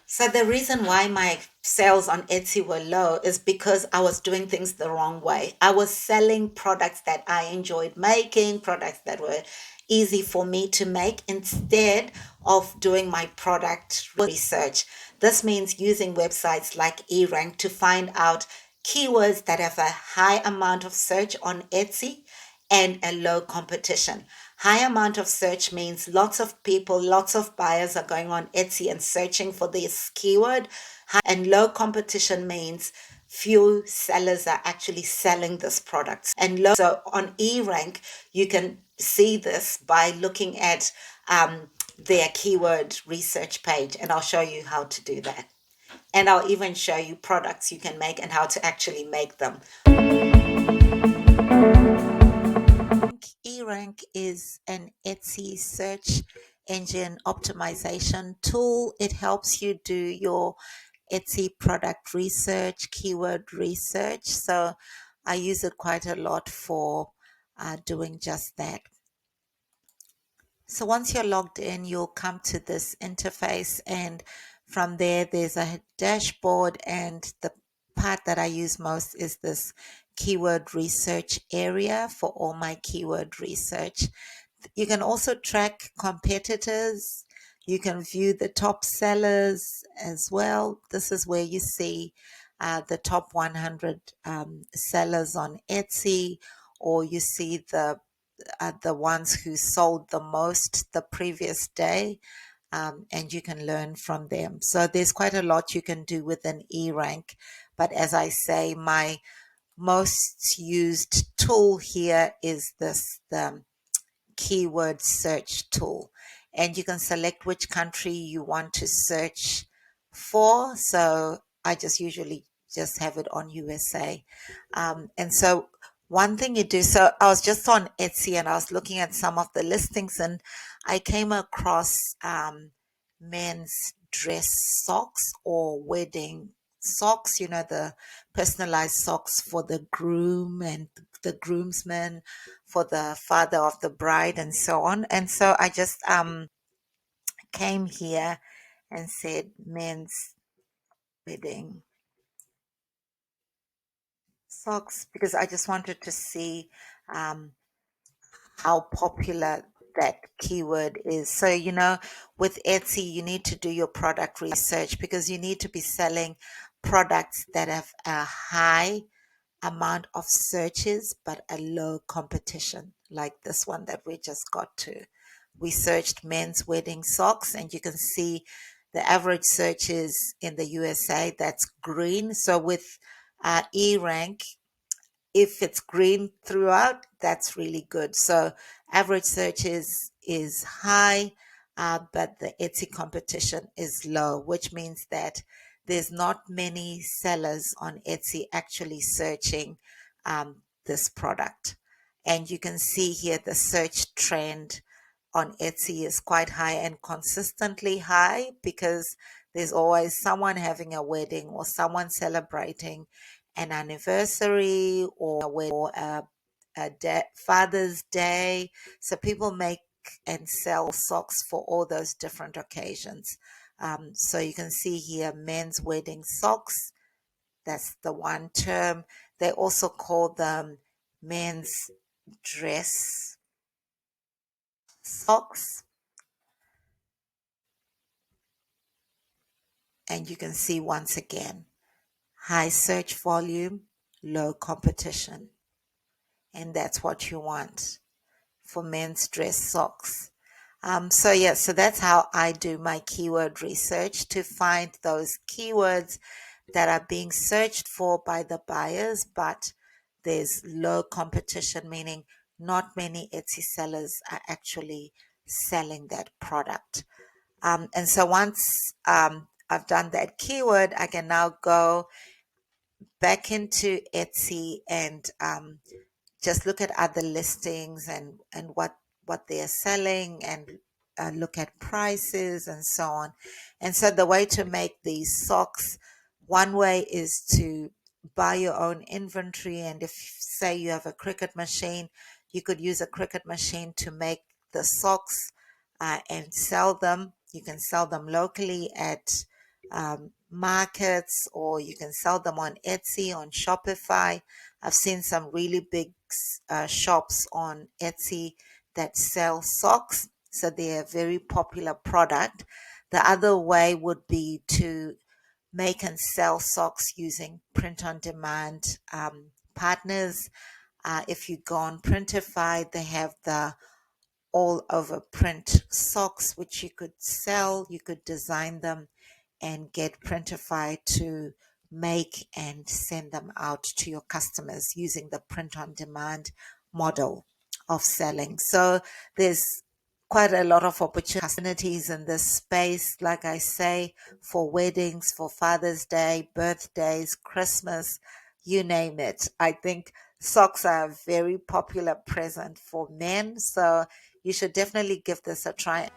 So the reason why my sales on Etsy were low is because I was doing things the wrong way. I was selling products that I enjoyed making, products that were easy for me to make instead of doing my product research. This means using websites like eRank to find out keywords that have a high amount of search on Etsy and a low competition. High amount of search means lots of people, lots of buyers are going on Etsy and searching for this keyword. And low competition means few sellers are actually selling this product. And low, so on eRank, you can see this by looking at their keyword research page, and I'll show you how to do that. And I'll even show you products you can make and how to actually make them. eRank is an Etsy search engine optimization tool. It helps you do your Etsy product research, keyword research. So I use it quite a lot for doing just that. So once you're logged in, you'll come to this interface, and from there, there's a dashboard, and the part that I use most is this keyword research area for all my keyword research. You can also track competitors. You can view the top sellers as well. This is where you see the top 100 sellers on Etsy, or you see the ones who sold the most the previous day, and you can learn from them. So there's quite a lot you can do with an eRank. But as I say, my most used tool here is the keyword search tool. And you can select which country you want to search for. So I just usually just have it on USA. And so one thing you do, so I was just on Etsy and I was looking at some of the listings, and I came across men's dress socks or wedding socks, the personalized socks for the groom and the groomsmen, for the father of the bride, and so on. And so I just came here and said men's wedding socks, because I just wanted to see um, how popular that keyword is. So, with Etsy, you need to do your product research because you need to be selling products that have a high amount of searches but a low competition, like this one that we just got to. We searched men's wedding socks, and you can see the average searches in the USA, that's green. So with eRank, if it's green throughout, that's really good. So average search is high, but the Etsy competition is low, which means that there's not many sellers on Etsy actually searching this product. And you can see here the search trend on Etsy is quite high and consistently high, because there's always someone having a wedding or someone celebrating an anniversary or Father's Day. So people make and sell socks for all those different occasions. So you can see here men's wedding socks. That's the one term. They also call them men's dress socks. And you can see once again, high search volume, low competition. And that's what you want for men's dress socks. So that's how I do my keyword research, to find those keywords that are being searched for by the buyers, but there's low competition, meaning not many Etsy sellers are actually selling that product. And so once I've done that keyword, I can now go back into Etsy and just look at other listings and what they're selling, and look at prices and so on. And so the way to make these socks, one way is to buy your own inventory. And if, say, you have a Cricut machine, you could use a Cricut machine to make the socks and sell them. You can sell them locally at markets, or you can sell them on Etsy, on Shopify. I've seen some really big shops on Etsy that sell socks, so they're a very popular product. The other way would be to make and sell socks using print on demand partners. If you go on Printify, they have the all over print socks which you could sell. You could design them and get Printify to make and send them out to your customers using the print on demand model of selling. So there's quite a lot of opportunities in this space, like I say, for weddings, for Father's Day, birthdays, Christmas, you name it. I think socks are a very popular present for men, so you should definitely give this a try.